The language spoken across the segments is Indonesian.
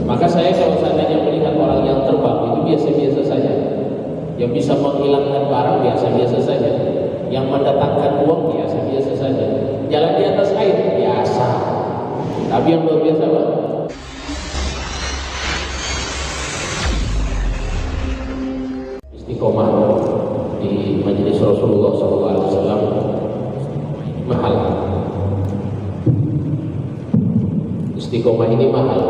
Maka saya kalau seandainya melihat orang yang terbang itu biasa-biasa saja, yang bisa menghilangkan barang biasa-biasa saja, yang mendatangkan uang biasa-biasa saja, jalan di atas air biasa. Tapi yang luar biasa apa? Istiqomah di majelis Rasulullah SAW mahal. Istiqomah ini mahal.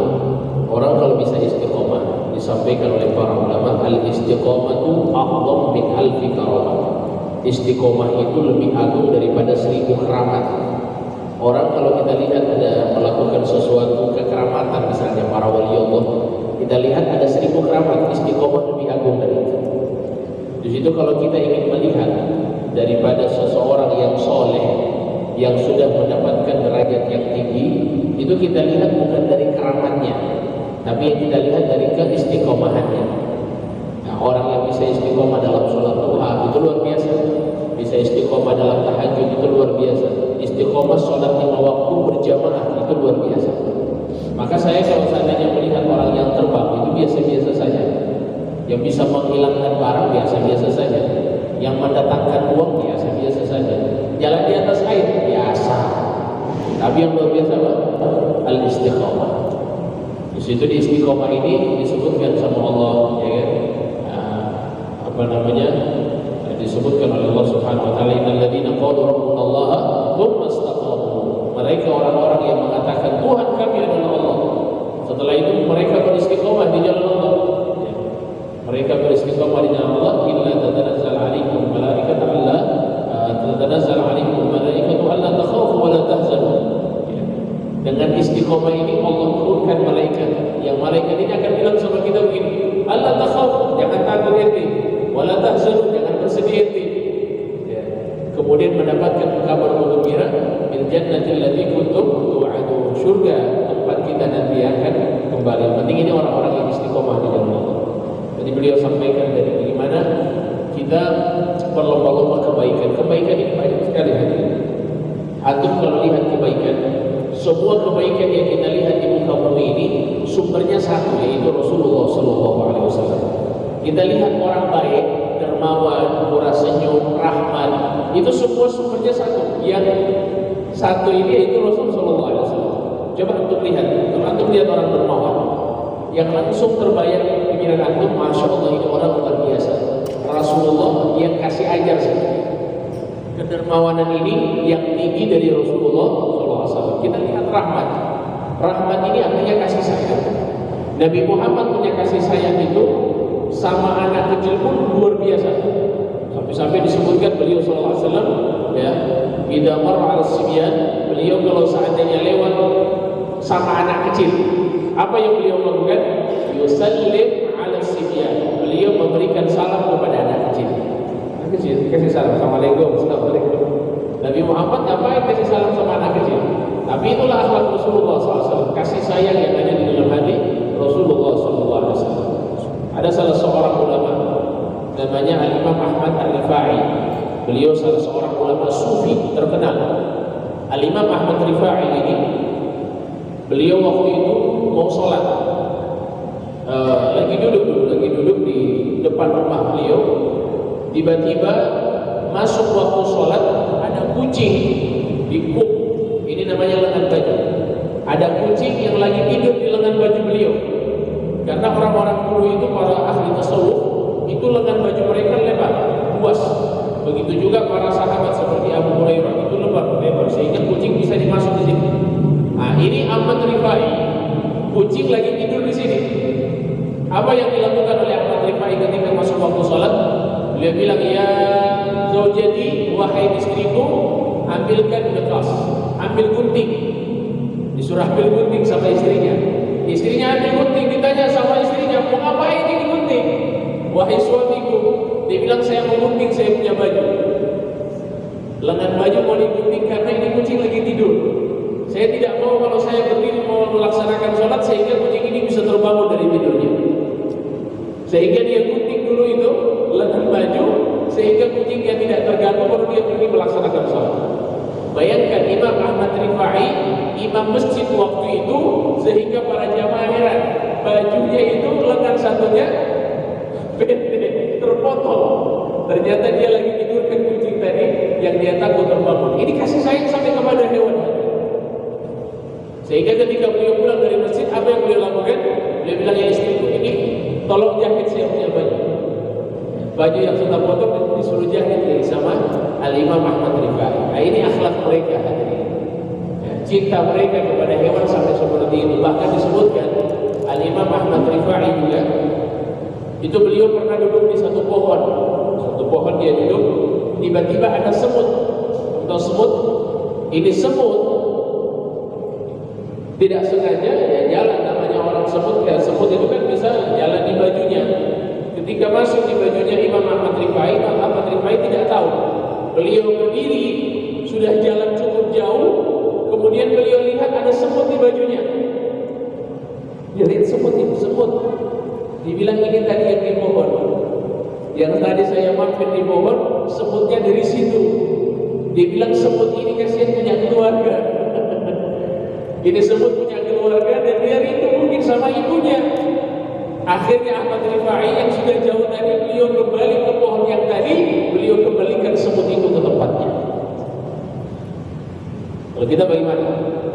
Orang kalau bisa istiqomah, disampaikan oleh para ulama, al-istiqomatu a'dham min alfi karamah. Istiqomah itu lebih agung daripada 1000 keramat. Orang kalau kita lihat ada melakukan sesuatu kekeramatan, misalnya para wali Allah, kita lihat ada 1000 keramat, istiqomah lebih agung dari itu. Di situ kalau kita ingin melihat daripada seseorang yang soleh, yang sudah mendapatkan derajat yang tinggi, itu kita lihat bukan dari keramatnya, tapi yang kita lihat dari keistiqomahannya. Nah, orang yang bisa istiqomah dalam sholat duha itu luar biasa, bisa istiqomah dalam tahajud itu luar biasa, istiqomah sholat 5 waktu berjamaah itu luar biasa. Maka saya kalau seandainya melihat orang yang terbang itu biasa-biasa saja, yang bisa menghilangkan barang biasa-biasa saja, yang mendatangkan uang biasa-biasa saja, jalan di atas air biasa. Tapi yang luar biasa apa? Al-istiqomah. Di situ di istiqomah ini disebutkan sama Allah, ya kan? Disebutkan oleh Allah Subhanahu wa taala, innal ladzina qalu rabbunallaha tsumma istaqamu. Mereka orang-orang yang mengatakan Tuhan kami adalah Allah. Setelah itu mereka beristiqomah di jalan Allah. Mereka beristiqomah di jalan Allah, illa tatanazzal 'alaihim malaikatu alla tatanazzal 'alaihim malaikatu alla takhafu wa la tahzanu. Dengan istiqomah ini Allah turunkan malaikat, yang malaikat ini akan bilang sama kita begini, alla takhafu, jangan takut ente, wa la tahzanu, jangan bersedih ente. Kemudian mendapatkan kabar gembira, bil jannati allati kuntum tu'adun, surga tempat kita nanti akan kembali. Penting ini orang-orang yang istiqomah di jalan Allah. Jadi beliau sampaikan dari bagaimana kita berlomba-lomba kebaikan. Kebaikan ini banyak sekali hadirin. Antum kalau lihat kebaikan, semua kebaikan yang kita lihat di muka bumi ini sumbernya satu, yaitu Rasulullah SAW. Kita lihat orang baik, dermawan, murah senyum, rahmat, itu semua sumbernya satu. Yang satu ini yaitu Rasulullah SAW. Coba antum lihat, kalau antum lihat orang dermawan, yang langsung terbayang pikiran antum, masya Allah ini orang luar biasa. Rasulullah yang kasih ajar sebenarnya. Kedermawanan ini yang tinggi dari Rasulullah SAW. Kita lihat rahmat. Rahmat ini artinya kasih sayang. Nabi Muhammad punya kasih sayang itu sama anak kecil pun luar biasa. Sampai-sampai disebutkan beliau SAW, ya, idza marra al-sibyan, beliau kalau seandainya lewat sama anak kecil, apa yang beliau lakukan? Yusallim ala sibyan. Beliau memberikan salam kepada anak kecil. Anak kecil kasih salam, assalamualaikum, assalamualaikum. Nabi Muhammad ngapain kasih salam sama anak kecil? Tapi itulah akhlak Rasulullah SAW, kasih sayang yang ada di dalam hati Rasulullah SAW. Ada salah seorang ulama namanya Al-Imam Ahmad Ar-Rifai. Beliau salah seorang ulama sufi terkenal. Al-Imam Ahmad Rifai ini, beliau waktu itu mau sholat, lagi duduk di depan rumah beliau. Tiba-tiba masuk waktu sholat, ada kucing di kuk, ini namanya lengan baju. Ada kucing yang lagi tidur di lengan baju beliau. Karena orang-orang dulu itu, para ahli tasawuf, itu lengan baju mereka lebar, luas. Begitu juga para sahabat seperti Abu Hurairah, itu lebar, sehingga kucing bisa dimasuk di sini. Nah, ini Ahmad Rifai, kucing lagi tidur di sini. Apa yang dilakukan oleh Ahmad Rifai ketika masuk waktu sholat? Beliau bilang, ya zaujati, wahai istriku, ambilkan bekas, ambil gunting. Disuruh ambil gunting sama istrinya. Istrinya ambil gunting, ditanya sama istrinya, mau ngapain ini gunting? Wahai suamiku, dia bilang, saya mau gunting, saya punya baju. Lengan baju mau digunting karena ini kucing lagi tidur. Saya tidak mau kalau saya berdiri mau melaksanakan sholat sehingga kucing ini bisa terbangun dari tidurnya. Sehingga dia gunting dulu itu lengan baju sehingga kucingnya tidak terganggu baru dia pergi melaksanakan sholat. Bayangkan Imam Ahmad Rifai, imam masjid waktu itu, sehingga para jamaah heran Ternyata dia lagi tidurkan kucing tadi yang dia takut terbangun. Ini kasih sayang sampai kepada hewan. Sehingga ketika beliau pulang dari masjid, apa yang beliau lakukan? Beliau bilang, ya istriku, ini tolong jahit saya punya baju. Baju yang sudah potong disuruh jahit ya, sama Al-Imam Ahmad Rifai. Nah, ini akhlak mereka hadirin. Ya, cinta mereka kepada hewan sampai seperti itu. Bahkan disebutkan Al-Imam Ahmad Rifai juga, itu beliau pernah duduk di satu pohon. Satu pohon dia duduk, tiba-tiba ada semut. Atau semut, ini semut tidak sengaja ya jalan, namanya orang semut ya, semut itu kan bisa jalan di bajunya. Ketika masuk di bajunya Imam Ahmad Rifai, Ahmad Rifai tidak tahu. Beliau berdiri sudah jalan cukup jauh, kemudian beliau lihat ada semut di bajunya. Dia lihat semut itu, semut. Dibilang ini tadi yang di pohon. Yang tadi saya mampir di pohon, semutnya dari situ. Dibilang semut ini kasihan punya keluarga. Ini semut punya keluarga dan dia rindu mungkin sama ibunya. Akhirnya Ahmad Rifai yang sudah jauh tadi, beliau kembali ke pohon yang tadi, beliau kembalikan semut itu ke tempatnya. Kalau kita bagaimana?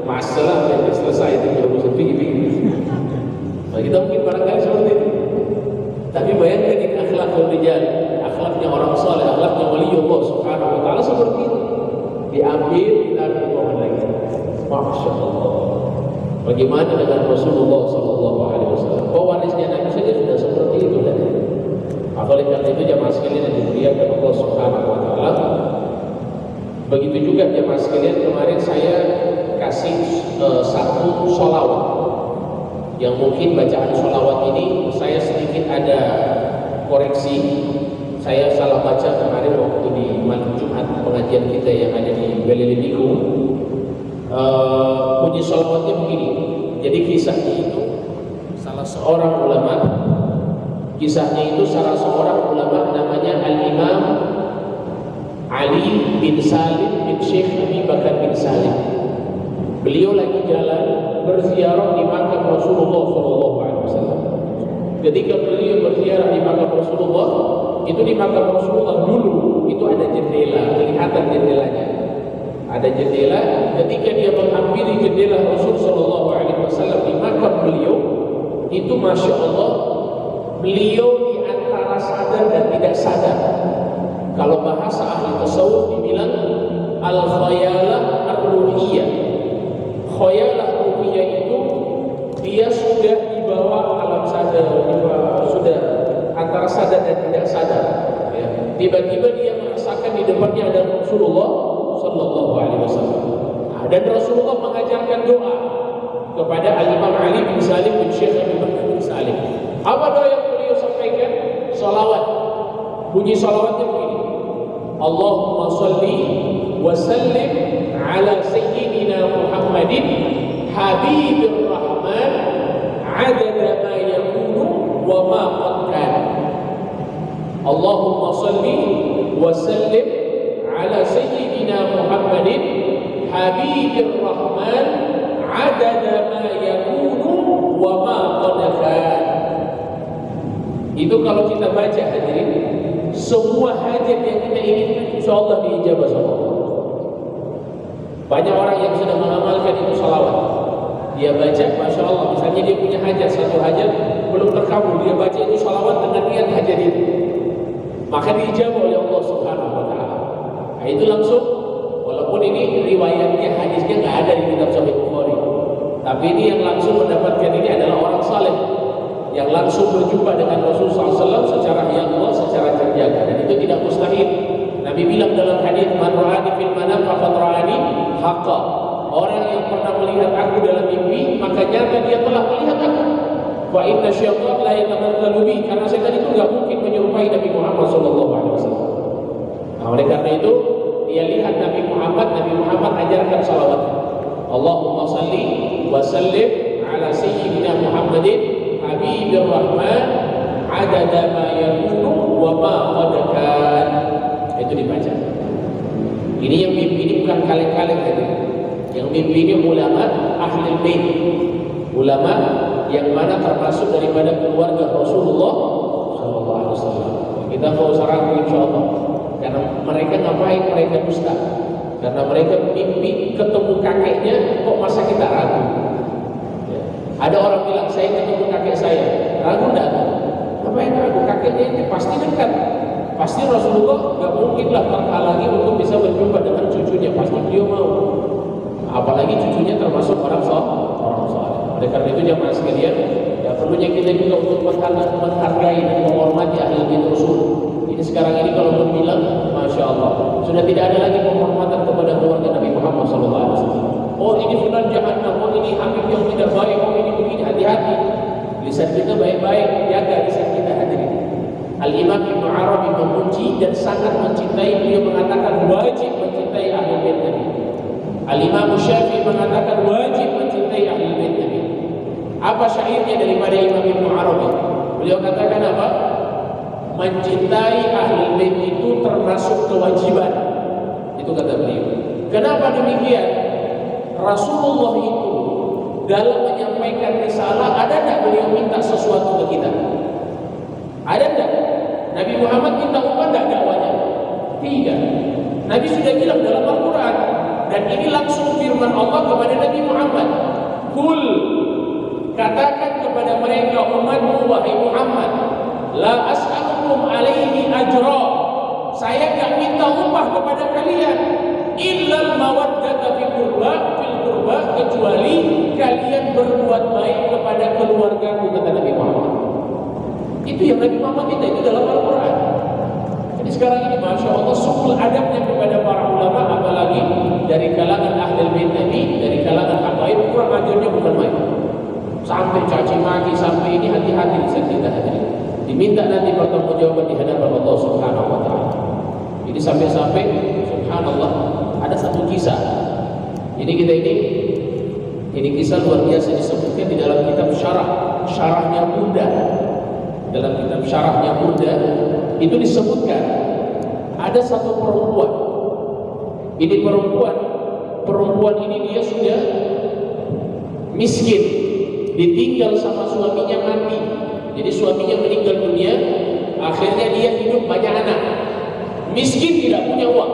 Masalah yang selesai itu urusan pikir-pikir. Kalau kita mungkin barangkali seperti itu. Tapi bayangkan ini akhlakul rijal, akhlaknya orang saleh, akhlaknya waliullah subhanahu wa ta'ala seperti itu. Diambil, ditaruh di pohon lagi. Masya Allah. Bagaimana dengan Rasulullah Sallallahu Alaihi Wasallam? Pewarisnya Nabi saja sudah seperti itu tadi. Apalagi karena itu jamaah sekalian yang dimuliakan Allah Subhanahu Wa Taala. Begitu juga jamaah sekalian, kemarin saya kasih satu sholawat. Yang mungkin bacaan sholawat ini saya sedikit ada koreksi. Saya salah baca kemarin waktu di malam Jumat pengajian kita yang ada di Beliliniku. Bunyi sholawatnya begini. Jadi kisahnya itu salah seorang ulama namanya Al-Imam Ali bin Salim bin Syekh Abi Bakar bin Salim. Beliau lagi jalan berziarah di makam Rasulullah SAW. Ketika beliau berziarah di makam Rasulullah, itu di makam Rasulullah dulu itu ada jendela, kelihatan jendelanya. Ada jendela. Ketika dia menghampiri jendela Rasul Sallallahu Alaihi Wasallam di makam beliau, itu masya Allah, beliau di antara sadar dan tidak sadar. Kalau bahasa ahli tasawuf dibilang al-khayalah ar-ruhiyah. Khayalah ruhiyah itu dia sudah dibawa alam sadar, sudah antara sadar dan tidak sadar. Ya. Tiba-tiba dia merasakan di depannya ada Rasulullah Sallallahu Alaihi Wasallam. Dan Rasulullah mengajarkan doa kepada Al-Imam Ali bin Salim bin Syekh Abi Bakar bin Salim. Apa doa yang beliau sampaikan? Salawat. Bunyi salawatnya begini. Allahumma salli wa sallim ala sayyidina Muhammadin habibir rahman adada ma yakunu wa ma qad kana. Allahumma salli wa sallim ala sayyidina Muhammadin habibir rahman adada ma yakunu wa ma qad kana. Itu kalau kita baca hadirin, semua hajat yang kita inginkan insyaallah diijabah sama Allah. Banyak orang yang sudah mengamalkan itu salawat. Dia baca, masya Allah, misalnya dia punya hajat, satu hajat belum terkabul, dia baca itu salawat dengan niat hajat itu, maka diijabah oleh Allah Subhanahu Wa Taala. Nah, itu langsung, walaupun ini riwayatnya, hadisnya nggak ada di kitab Sahih Bukhari, tapi ini yang langsung mendapatkan ini adalah orang saleh yang langsung berjumpa dengan Rasulullah SAW secara Allah, secara terjaga, dan itu tidak mustahil. Nabi bilang dalam hadis, "Man ra'ani fil manam faqad ra'ani haqqa." Orang yang pernah melihat aku dalam mimpi, maka nyata dia telah melihat aku. Wa inna syaitan la yatamatsalu bi, karena setan itu enggak mungkin menyerupai Nabi Muhammad sallallahu alaihi wasallam. Nah, oleh karena itu dia lihat Nabi Muhammad ajarkan salawat. Allahumma salli wa sallim ala sayyidina Muhammadin habibir rahman adada ma yakunu wa ma qad kan. Itu dibaca. Ini yang mimpi ini bukan kaleng-kaleng tadi. Yang mimpi ini ulama ahli bait, ulama yang mana termasuk daripada keluarga Rasulullah Sallallahu Alaihi Wasallam. Kita nggak usah ragu insya Allah, karena mereka ngapain? Mereka dusta. Karena mereka mimpi ketemu kakeknya, kok masa kita ragu? Ya. Ada orang bilang saya ketemu kakek saya, ragu enggak? Ngapain ragu? Kakeknya ini pasti dekat. Pasti Rasulullah nggak mungkinlah terhalangi untuk bisa berjumpa dengan cucunya. Pasti beliau mau. Apalagi cucunya termasuk orang soleh. Oleh karena itu jamaah sekalian, ya perlunya kita juga untuk menghargai dan menghormati ahli bait Rasul. Ini sekarang ini kalau berbilang, masya Allah, sudah tidak ada lagi penghormatan kepada keluarga Nabi Muhammad SAW. Oh ini fulan jahannam, oh ini Habib yang tidak baik, oh ini begini, hati-hati. Lisan kita baik-baik, jaga lisan kita hadirin. Al-Imam Ibnu Arabi memuji dan sangat mencintai, beliau mengatakan wajib mencintai ahli bait Nabi. Al-Imam Syafi'i mengatakan wajib mencintai ahli bait Nabi. Apa syairnya daripada Imam Ibnu Arabi? Beliau katakan apa? Mencintai ahli bait itu termasuk kewajiban. Itu kata beliau. Kenapa demikian? Rasulullah itu dalam menyampaikan risalah, ada tak beliau minta sesuatu ke kita? Ada tak? Nabi Muhammad minta upah tak dakwanya? Tidak. Nabi sudah bilang dalam Al-Quran, dan ini langsung firman Allah kepada Nabi Muhammad. Kul, katakan kepada mereka umatmu wahai Muhammad, la as'alukum alaihi ajra, saya enggak minta upah kepada kalian, illal mawaddata fil qurba, kecuali kalian berbuat baik kepada keluargaku, kata Nabi Muhammad. Itu yang Nabi Muhammad minta, itu dalam Al-Quran. Jadi sekarang ini masya Allah sukul adabnya kepada para ulama, apalagi dari kalangan ahli bait Nabi, dari kalangan habaib, kurang ajarnya bukan main. Sampai caci maki, sampai ini hati-hati lisan kita hadirin. Diminta nanti pertanggungjawaban di hadapan Allah Subhanahu wa taala. Jadi sampai-sampai subhanallah ada satu kisah. Ini kisah luar biasa disebutkan di dalam kitab syarahnya Buddha. Dalam kitab syarahnya Buddha itu disebutkan ada satu perempuan. Ini perempuan ini dia sudah miskin, ditinggal sama suaminya mati. Jadi suaminya meninggal dunia, akhirnya dia hidup banyak anak. Miskin, tidak punya uang.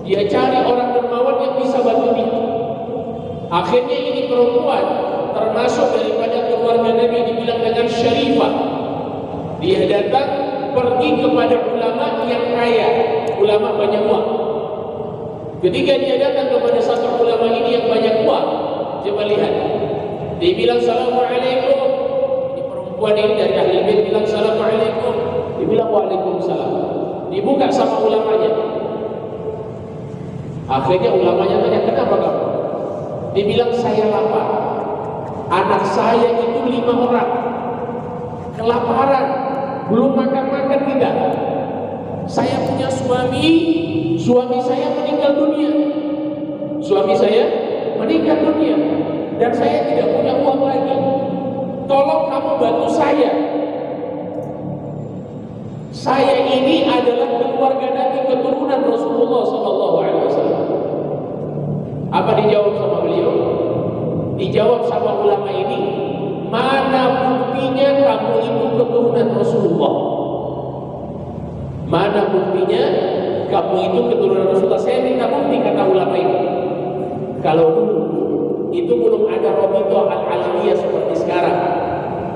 Dia cari orang dermawan yang bisa bantu dia. Akhirnya ini perempuan termasuk daripada keluarga Nabi dibilang dengan syarifah. Dia datang pergi kepada ulama yang kaya, ulama banyak uang. Ketika dia datang kepada satu ulama ini yang banyak uang, coba lihat. Dia bilang assalamualaikum. Di perempuan ini dari ahli bait bilang assalamualaikum. Dia bilang waalaikumsalam. Dibuka sama ulamanya. Akhirnya ulamanya tanya, kenapa kamu? Dia bilang saya lapar. Anak saya itu 5 orang, kelaparan, belum makan tidak. Saya punya suami saya meninggal dunia. Dan saya tidak punya uang lagi. Tolong kamu bantu saya. Saya ini adalah keluarga Nabi, keturunan Rasulullah SAW. Apa dijawab sama beliau? Dijawab sama ulama ini, mana buktinya kamu itu keturunan Rasulullah? Mana buktinya kamu itu keturunan Rasulullah? Saya minta bukti, kata ulama ini. Kalau dulu itu belum ada Robito Al-Aliyah seperti sekarang.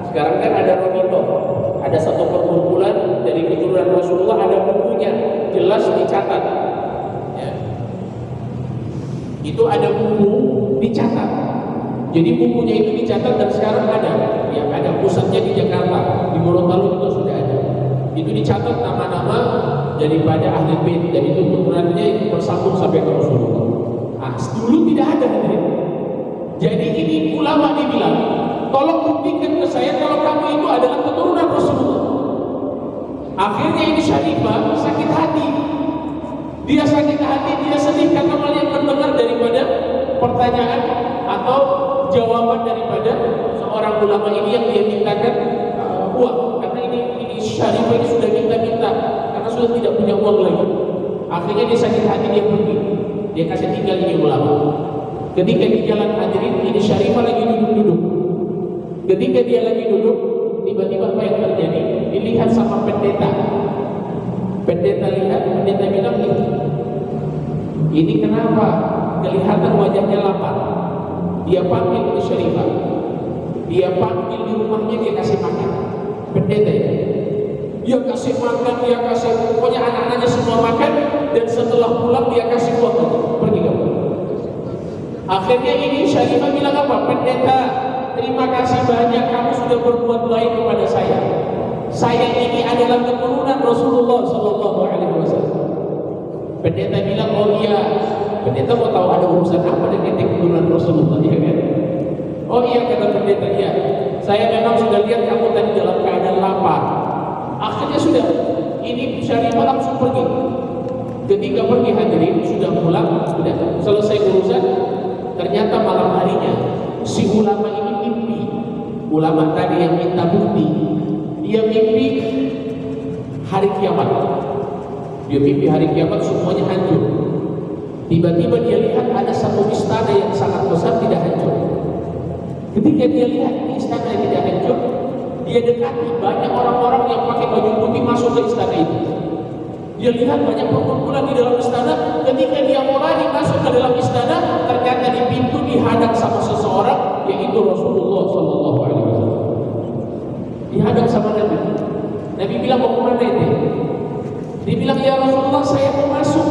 Sekarang kan ada Robito, ada satu perkumpulan dari keturunan Rasulullah, ada bukunya, jelas dicatat. Ya. Itu ada buku dicatat. Jadi bukunya itu dicatat dan sekarang ada. Yang ada pusatnya di Jakarta, di Gorontalo juga sudah ada. Itu dicatat nama-nama daripada ahli bait, dan itu turunannya itu bersambung sampai ke Rasulullah. Dulu tidak ada. Jadi ini ulama dibilang, tolong buktikan ke saya kalau kamu itu adalah keturunan Rasulullah. Akhirnya ini syarifah sakit hati. Dia sakit hati, dia sedih karena melihat mendengar daripada pertanyaan atau jawaban daripada seorang ulama ini yang dia mintakan uang. Karena ini syarifah ini sudah minta-minta karena sudah tidak punya uang lagi. Akhirnya dia sakit hati, dia pergi. Dia kasih tinggal ini ulama. Ketika di jalan hadirin, ini syarifah lagi duduk-duduk. Ketika dia lagi duduk, tiba-tiba apa yang terjadi? Dilihat sama pendeta. Pendeta lihat, pendeta bilang, ini kenapa kelihatan wajahnya lapar? Dia panggil ke Syarifah, dia panggil di rumahnya, dia kasih makan. Pendeta itu, dia kasih makan, dia kasih, pokoknya anak-anaknya semua makan, dan setelah pulang dia kasih uang lagi, pergi kamu. Akhirnya ini Syarifah bilang apa? Pendeta, terima kasih banyak, kamu sudah berbuat baik kepada saya. Saya ini adalah keturunan Rasulullah Sallallahu Alaihi Wasallam. Pendeta bilang, oh iya. Pendeta mau tahu ada urusan apa dengan keturunan Rasulullah, ya kan? Oh iya, kata pendeta, iya. Saya memang sudah lihat kamu tadi dalam keadaan lapar. Akhirnya sudah, ini Syarifah langsung pergi. Ketika pergi hadirin, sudah pulang, sudah selesai urusan. Ternyata malam harinya si ulama ini mimpi. Ulama tadi yang minta bukti, dia mimpi hari kiamat. Dia mimpi hari kiamat semuanya hancur. Tiba-tiba dia lihat ada satu istana yang sangat besar tidak hancur. Ketika dia lihat istana yang tidak hancur, dia dekati banyak orang-orang yang pakai baju putih masuk ke istana itu. Dia lihat banyak perkumpulan di dalam istana. Ketika dia mulai masuk ke dalam istana, ternyata di pintu dihadang sama seseorang, yaitu Rasulullah Sallallahu Alaihi Wasallam. Dihadang sama Nabi. Nabi bilang, mau kemana ini? Dia bilang, ya Rasulullah, saya mau masuk.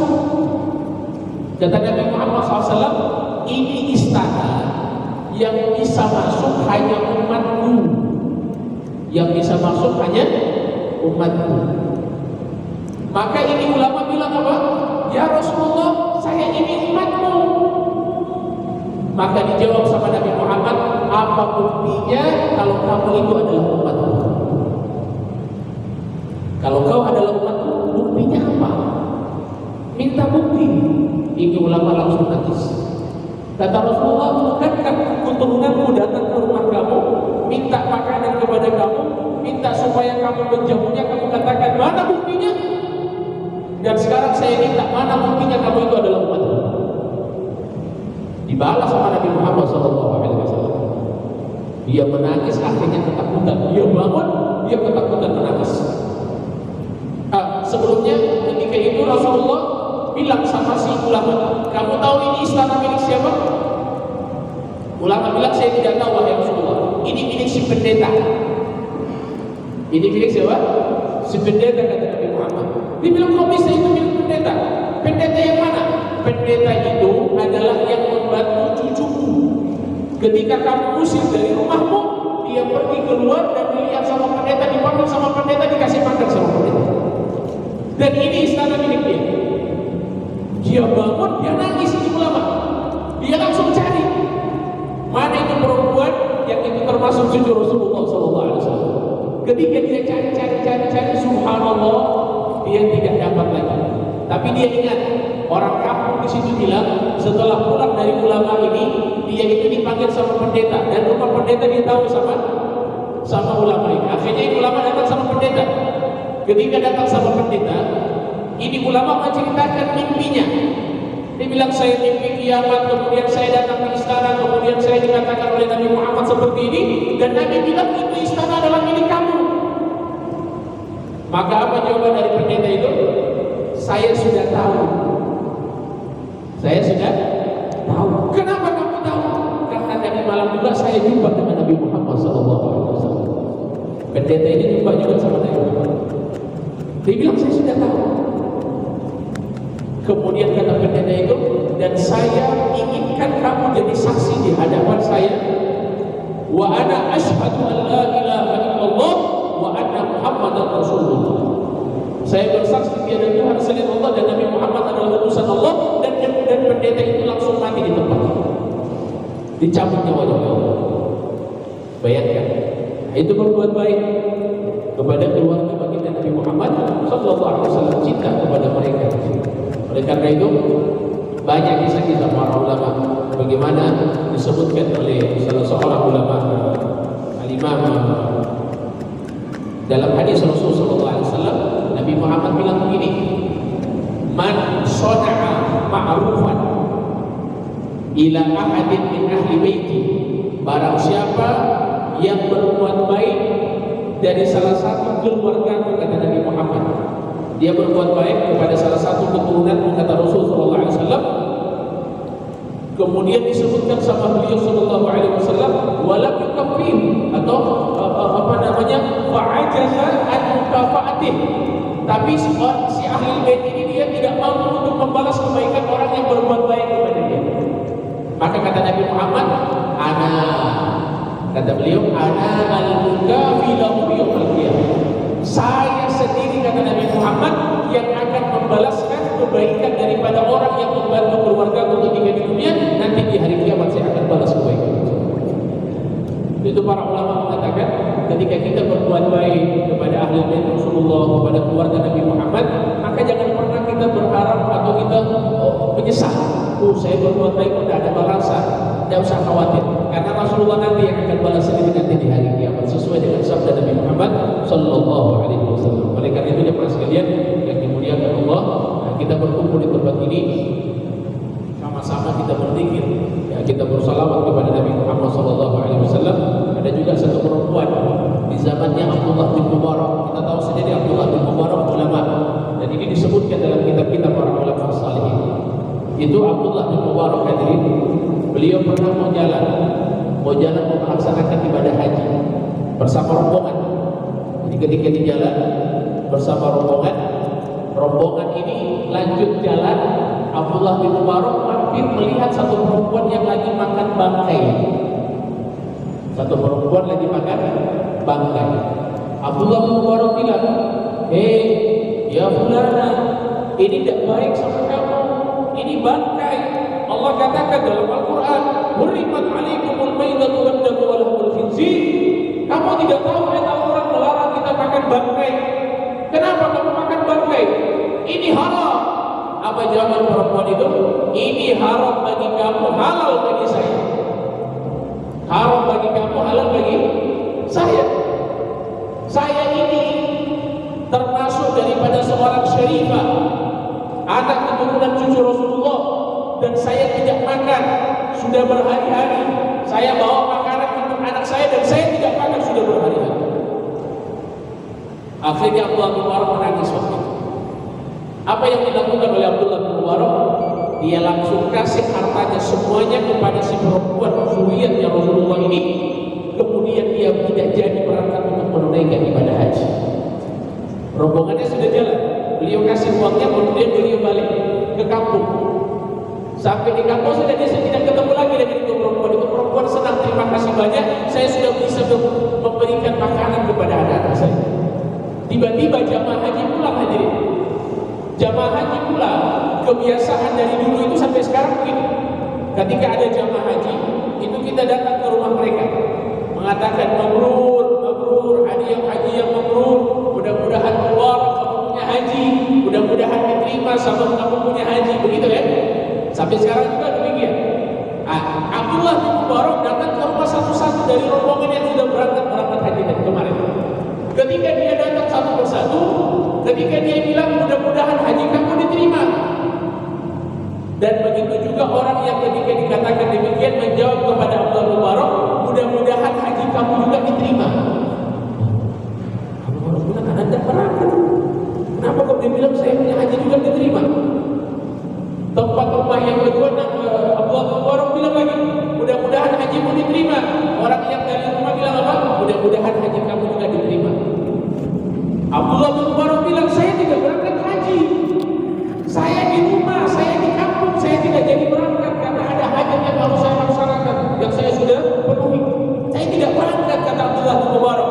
Kata Nabi Muhammad SAW, ini istana yang bisa masuk hanya umatku. Yang bisa masuk hanya umatku. Maka ini ulama bilang apa? Ya Rasulullah, saya ini umatmu. Maka dijawab sama Nabi Muhammad, apa buktinya kalau kamu itu adalah umatku? Kalau kau adalah umatku, buktinya apa? Minta bukti. Ini ulama langsung nangis. Kata Rasulullah, bukankah keturunanku datang ke rumah kamu, minta makanan kepada kamu, minta supaya kamu menjauhnya, kamu katakan mana buktinya? Dan sekarang saya minta, mana buktinya kamu itu adalah umatku? Dibalas sama Nabi Muhammad SAW. Dia menangis, akhirnya ketakutan. Dia bangun, dia ketakutan menangis. Sebelumnya ketika itu Rasulullah bilang sama si ulama, kamu tahu ini istana milik siapa? Ulama bilang, saya tidak tahu wahai Rasulullah. Ini milik si pendeta. Ini milik siapa? Si pendeta, kata Nabi Muhammad. Dia bilang, kok bisa itu milik pendeta? Pendeta yang mana? Pendeta itu adalah yang membantu cucuku. Ketika kamu usir dari rumahmu, dia pergi keluar dan dilihat sama pendeta, dipanggil sama pendeta, dikasih makan sama pendeta. Dan ini istana milik dia. Dia bangun, dia nangis, ini ulama. Dia langsung cari mana itu perempuan yang itu termasuk cucu Rasulullah SAW. Ketika dia cari, subhanallah, dia tidak dapat lagi. Tapi dia ingat, orang kampung di situ bilang, setelah pulang dari ulama ini, dia itu dipanggil sama pendeta, dan rumah pendeta dia tahu sama ulama ini. Akhirnya ini ulama datang sama pendeta. Ketika datang sama pendeta, ini ulama menceritakan mimpinya. Dia bilang, saya mimpi kiamat, kemudian saya datang ke istana, kemudian saya dikatakan oleh Nabi Muhammad seperti ini, dan Nabi bilang itu istana adalah milik kamu. Maka apa jawaban dari pendeta itu? Saya sudah tahu. Saya sudah tahu. Kenapa kamu tahu? Karena tadi malam juga saya jumpa dengan Nabi Muhammad SAW. Pendeta ini jumpa juga sama Nabi Muhammad. Dia bilang, saya sudah tahu. Kemudian kata pendeta itu, dan saya inginkan kamu jadi saksi di hadapan saya. Wa ana asyhadu an la ilaha illallah wa anna Muhammadan Rasulullah. Saya bersaksi tiada Tuhan selain Allah dan Nabi Muhammad adalah utusan Allah. Dan pendeta itu langsung mati di tempat. Dicabut nyawanya Allah. Bayangkan, itu berbuat baik kepada keluarga baginda Nabi Muhammad sallallahu alaihi wasallam, cinta kepada mereka. Oleh karena itu banyak kisah-kisah para ulama bagaimana disebutkan oleh salah seorang ulama al-Imam dalam hadis Rasul sallallahu alaihi wasallam, Nabi Muhammad bilang begini, man sana'a ma'rufan ila ahadin min ahli baiti, barang siapa yang berbuat baik dari salah satu keluarga, kata Nabi Muhammad. Dia berbuat baik kepada salah satu keturunan, kata Rasulullah SAW. Kemudian disebutkan sama beliau Sallallahu Alaihi Wasallam, walam yukafin, atau fa'ajaza an mukafaatih. Tapi si ahli bait ini dia tidak mampu untuk membalas kebaikan orang yang berbuat baik kepada dia. Maka kata Nabi Muhammad, kata beliau, ana al-mukafi lahu yaumil qiyamah. Saya sendiri, kata Nabi Muhammad, yang akan membalaskan kebaikan daripada orang yang membantu keluarga ketika di dunia, nanti di hari kiamat saya akan balas kebaikan itu. Para ulama mengatakan, ketika kita berbuat baik kepada ahli bait Rasulullah, kepada keluarga Nabi Muhammad, maka jangan pernah kita berharap atau kita menyesal. Saya berbuat baik, tidak ada balasan. Tidak usah khawatir, karena Rasulullah nanti yang akan balas ini nanti di hari kiamat, sesuai dengan sabda Nabi Muhammad Sallallahu Alaihi Wasallam. Oleh karena itu, jemaah sekalian yang dimuliakan Allah, kita berkumpul di tempat ini, sama-sama kita berzikir, ya, kita bersalawat kepada Nabi Muhammad Sallallahu Alaihi Wasallam. Ada juga satu perempuan di zamannya Abdullah bin Mubarak. Kita tahu sendiri Abdullah bin Mubarak ulama, dan ini disebutkan dalam kitab-kitab para ulama salihin. Itu Abdullah bin Mubarak, hadirin, beliau pernah mau jalan melaksanakan ibadah haji bersama rombongan. Jadi ketika di jalan bersama rombongan ini lanjut jalan, Abdullah bin Mubarak mampir melihat satu perempuan yang lagi makan bangkai. Abdullah bin Mubarak bilang, ya fulana, ini tidak baik sama kamu, ini bangkai. Allah katakan dalam Al-Quran, hurrimat alaikumul maitatu wad damu wa lahmul khinzir. Kamu tidak tahu, orang melarang kita makan bangkai. Kenapa kamu makan bangkai? Ini haram. Apa jawaban perempuan itu? Ini haram bagi kamu, halal bagi saya. Haram bagi kamu, halal bagi saya. Saya ini termasuk daripada seorang syarifah, anak keturunan cucu Rasulullah, dan saya tidak makan sudah berhari-hari. Saya bawa makanan untuk anak saya dan saya tidak makan sudah berhari-hari. Akhirnya Abdullah bin Mubarak menangis waktu itu. Apa yang dilakukan oleh Abdullah bin Mubarak? Dia langsung kasih hartanya semuanya kepada si perempuan zuriyatnya Rasulullah ini. Kemudian dia tidak jadi berangkat untuk menunaikan ibadah haji. Rombongannya sudah jalan, beliau kasih uangnya, kemudian beliau balik ke kampung. Sampai di kampung sudah dia tidak ketemu lagi dengan itu perempuan. Itu perempuan senang, terima kasih banyak, saya sudah bisa memberikan makanan kepada anak-anak saya. Tiba-tiba jamaah haji pulang, hadirin. Jamaah haji pulang, kebiasaan dari dulu itu sampai sekarang begini. Ketika ada jamaah haji, itu kita datang ke rumah mereka, mengatakan mabrur, hadiah haji yang mabrur, mudah-mudahan keluar kamu punya haji, mudah-mudahan diterima sama kamu punya haji, begitu ya. Sampai sekarang juga demikian. Abdullah bin Mubarak datang ke rumah satu-satu dari rombongan yang sudah berangkat haji dan kemarin. Ketika dia datang satu persatu, ketika dia bilang mudah-mudahan haji kamu diterima, dan begitu juga orang yang ketika dikatakan demikian menjawab kepada Abdullah bin Mubarak, mudah-mudahan haji kamu juga diterima. Abdullah bilang, Anda berangkat, kenapa kau bilang saya punya haji juga diterima? Tempat rumah yang kedua, Abdullah bin Mubarak bilang lagi, mudah-mudahan hajimu diterima. Orang yang dari rumah bilang apa? Mudah-mudahan haji kamu juga diterima. Abdullah bin Mubarak bilang, saya tidak berangkat haji, saya di rumah, saya di kampung, saya tidak jadi berangkat karena ada hajat yang harus saya laksanakan, yang saya sudah penuhi. Saya tidak berangkat, kata Abdullah bin Mubarak.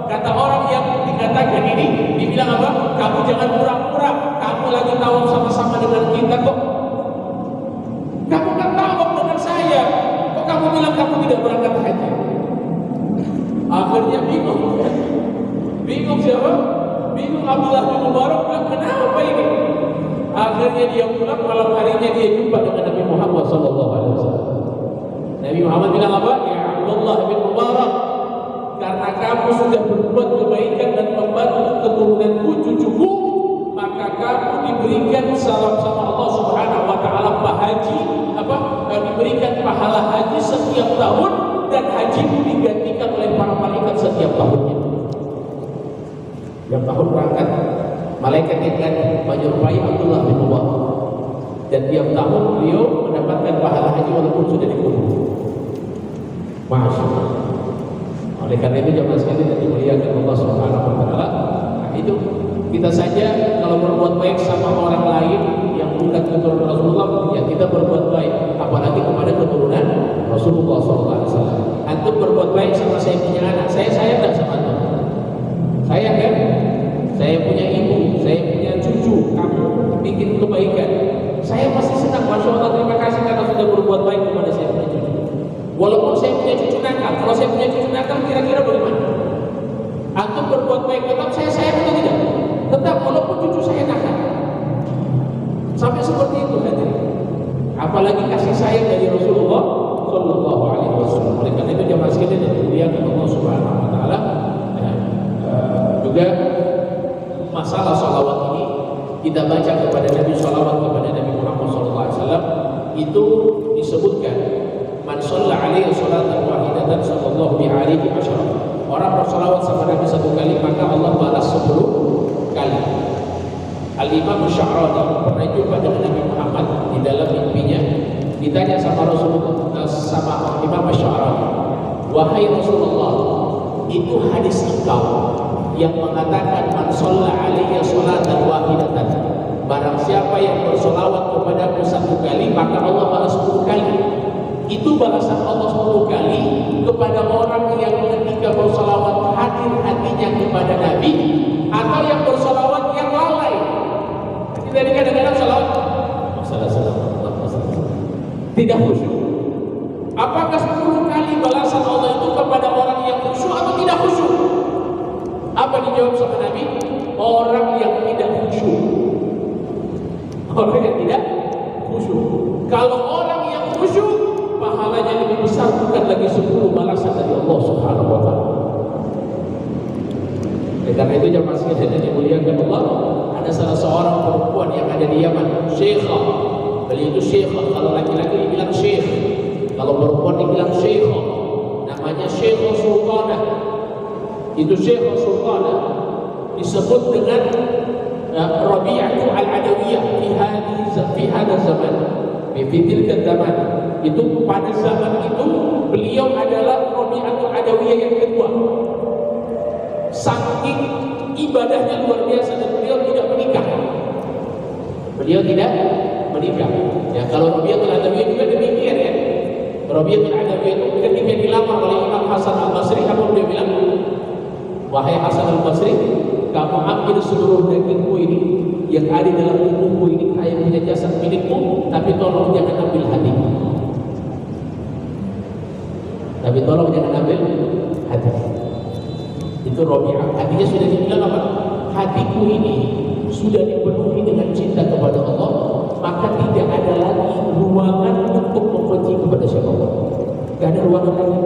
Kata orang yang dikatakan ini, dibilang apa? Kamu jangan pura-pura, kamu lagi tawaf sama-sama dengan kita kok. Kamu kan tawaf dengan saya, kok kamu bilang kamu tidak berangkat haji? Akhirnya bingung siapa? Bingung Abdullah bin Mubarak, bilang kenapa ini? Akhirnya dia pulang, malam harinya dia jumpa dengan Nabi Muhammad SAW. Nabi Muhammad bilang apa? Ya Abdullah bin Mubarak, karena kamu sudah berbuat kebaikan dan membantu keturunanku, cucuku, maka kamu diberikan salam sama Allah Subhanahu wa taala diberikan pahala haji setiap tahun, dan hajimu digantikan oleh para malaikat setiap tahunnya. Tiap tahun berangkat, malaikat yang akan menyerupai Abdullah bin Ubay. Dan tiap tahun beliau mendapatkan pahala haji walaupun sudah dikubur. Masya Allah. Oleh karena itu jemaah sekalian yang dimuliakan Allah Subhanahu wa taala, itu kita saja kalau berbuat baik sama orang lain yang bukan keturunan Rasulullah, ya kita berbuat baik, apalagi kepada keturunan Rasulullah SAW. Antum berbuat baik sama saya punya anak, saya sayang tak sama antum? Sayang kan? Saya punya ibu, saya punya cucu, kamu bikin kebaikan, saya pasti senang. Masya Allah, terima kasih karena sudah berbuat baik kepada saya punya cucu. Walaupun saya punya cucu nakal, kalau saya punya cucu nakal kira-kira bagaimana? Antum berbuat baik tetap saya sayang atau tidak? Tetap, walaupun cucu saya nakal. Sampai seperti itu hadirin. Apalagi kasih sayang dari Rasulullah Shallallahu Alaihi Wasallam. Oleh karena itu jemaah sekalian yang dimuliakan Allah Subhanahu Wa Taala, juga masalah salawat ini kita baca kepada Nabi, salawat kepada Nabi Muhammad SAW itu disebutkan man shalla alaihi salatan wahidatan sallallahu alaihi wasallam. Orang bersalawat sama Nabi satu kali maka Allah balas 10 kali. Al-Imam Sya'rani pernah jumpa dengan Nabi Muhammad di dalam mimpinya. Ditanya sama Rasulullah, sama Imam Sya'rani, wahai Rasulullah, itu hadis engkau yang mengatakan man shalla alaihi salatan wahidatan, barang siapa yang bersolawat kepadaku satu kali maka Allah balas 10 kali. Itu balasan Allah 10 kali kepada orang yang ketika bersolawat hadir hatinya kepada Nabi, atau yang bersolawat yang lalai. Jadi kadang-kadang solawat tidak khusyuk. Apakah 10 kali balasan Allah itu kepada orang yang khusyuk atau tidak khusyuk? Apa dijawab sama Nabi? Orang yang tidak khusyuk. Orang yang tidak khusyuk. Kalau orang yang khusyuk, pahalanya lebih besar, bukan lagi 10 balasan dari Allah Subhanahu wa taala. Karena itu jemaah sekalian yang dimuliakan Allah, ada salah seorang perempuan yang ada di Yaman, Syekhah. Beliau itu Syekhah. Kalau laki-laki dibilang Syekh, kalau perempuan dibilang Syekhah. Namanya Syekhah Sultanah. Itu Syekhah Sultanah disebut dengan Rabi'atu al-Adawiyah fi hadha zaman. Fi tilka zaman. Itu pada zaman itu beliau adalah Rabi'atul Adawiyah yang kedua. Saking ibadahnya luar biasa dan beliau tidak menikah. Beliau tidak menikah. Ya, kalau Rabi'atul Adawiyah juga demikian ya. Rabi'atul Adawiyah itu ketika dilamar oleh Imam Hasan al-Basri, apa beliau bilang? Wahai Hasan al-Basri, kamu ambil seluruh dagingku ini yang ada dalam tubuhku ini, kayak punya jasad milikmu, tapi tolong jangan ambil hatiku. Tapi tolong jangan ambil hati. Itu Rabi'ah. Hatinya sudah dibilang apa? Hatiku ini sudah dipenuhi dengan cinta kepada Allah, maka tidak ada lagi ruangan untuk membenci kepada siapapun. Tidak ada ruangan lagi.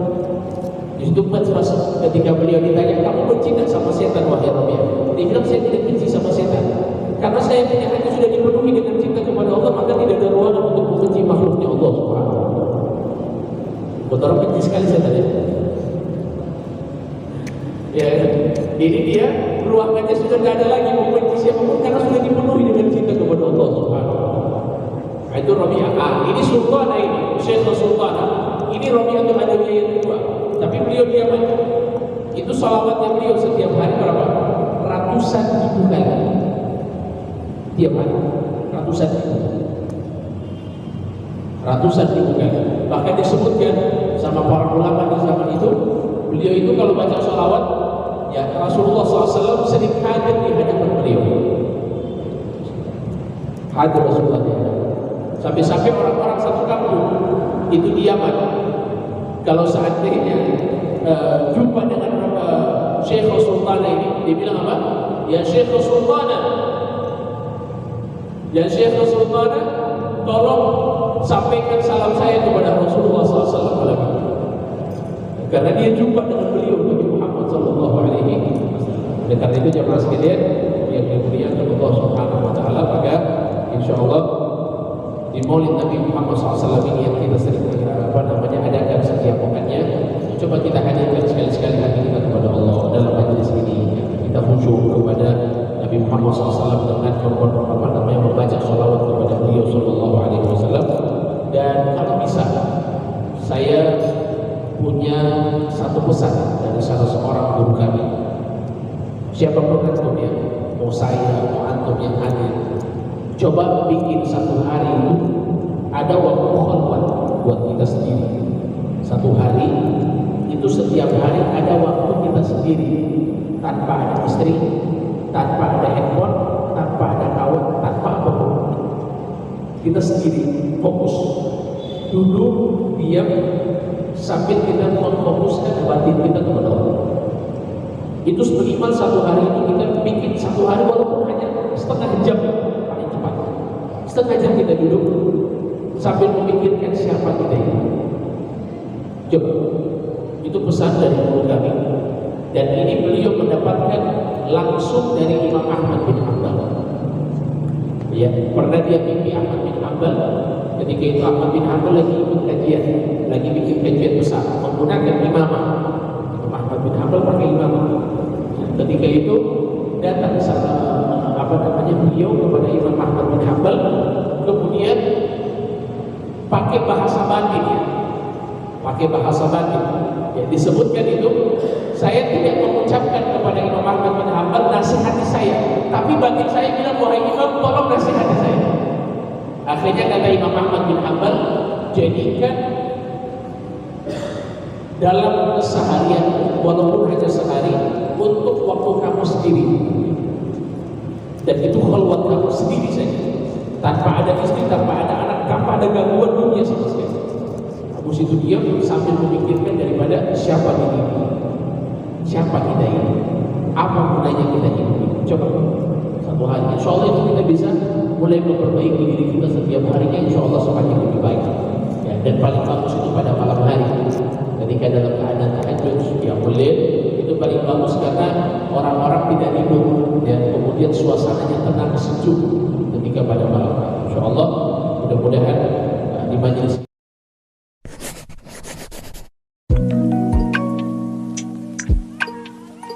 Itu ketika beliau ditanya, kamu benci tak sama setan wahai Rabi'ah? Dia bilang, saya tidak benci sama setan, karena saya punya hati sudah dipenuhi dengan cinta kepada Allah, maka tidak ada ruangan untuk membenci makhluknya Allah Subhanahu wa taala. Betul, benci sekali setan ya. Ya, ini dia ruangannya sudah tidak ada lagi membenci siapapun karena sudah dipenuhi dengan cinta kepada Allah Subhanahu wa taala. Itu Rabi'ah. Ini Sultanah, ini Syekh Sultanah. Ini Rabi'atul Adawiyah yang kedua. Tapi beliau diaman. Itu salawatnya beliau setiap hari berapa? Ratusan ribu kali. Tiap hari ratusan ribu. Ratusan ribu kali. Bahkan disebutkan sama para ulama di zaman itu, beliau itu kalau baca salawat, ya Rasulullah SAW sering hadir di hadapan beliau. Hadir Rasulullah di hadapan. Sampai-sampai orang-orang satu kampung itu di Yaman, kalau seandainya jumpa dengan Syekh Sultanah ini, dia bilang apa? Ya Syekh Sultanah, ya Syekh Sultanah, tolong sampaikan salam saya kepada Rasulullah SAW. Karena dia jumpa dengan beliau Nabi Muhammad SAW. Oleh karena itu jemaah sekalian yang dimuliakan Allah Subhanahu wa taala, maka insyaallah di Maulid Nabi Muhammad SAW ini yang kita sering adakan setiap pekannya, coba kita hadirkan sekali-sekali hati kita kepada Allah dalam majlis ini. Kita khusyuk kepada seseorang guru kami, siapapun antum ya, mau saya, mau antum yang hadir, coba bikin satu hari itu ada waktu khalwat buat kita sendiri. Satu hari itu setiap hari ada waktu kita sendiri, tanpa ada istri, tanpa ada handphone, tanpa ada kawan, tanpa apapun. Kita sendiri fokus, duduk diam sambil kita memfokuskan batin kita kepada Allah. Itu minimal satu hari itu kita bikin satu hari walaupun hanya setengah jam paling cepat. Setengah jam kita duduk sambil memikirkan siapa kita ini. Coba, itu pesan dari guru kami, dan ini beliau mendapatkan langsung dari Imam Ahmad bin Hanbal. Ya, pernah dia mimpi Ahmad bin Hanbal. Ketika itu Ahmad bin Hanbal lagi ikut kajian, lagi bikin kajian besar menggunakan imamah. Imam Ahmad bin Hanbal pakai imamah. Ketika itu datang beliau kepada Imam Ahmad bin Hanbal, kemudian pakai bahasa batin ya. Pakai bahasa batin. Ya, disebutkan itu, saya tidak mengucapkan kepada Imam Ahmad bin Hanbal nasihati saya, tapi batin saya bilang, wahai Imam, tolong nasihati saya. Akhirnya kata Imam Ahmad bin Hanbal, jadikan dalam keseharian, walaupun hanya sehari, untuk waktu kamu sendiri, dan itu khalwat kamu sendiri saja, tanpa ada istri, tanpa ada anak, tanpa ada gangguan dunia sama sekali. Kamu situ diam sambil memikirkan daripada siapa diri, siapa kita ini, apa gunanya kita ini. Coba satu hari, insya Allah itu kita bisa mulai memperbaiki diri kita setiap harinya, insya Allah semakin lebih baik. Ya, dan paling bagus itu pada malam hari, ketika dalam keadaan tahajud, ya boleh, itu paling bagus karena orang-orang tidak tidur, ya, kemudian suasananya tenang sejuk ketika pada malam hari. Insya Allah mudah-mudahan di majelis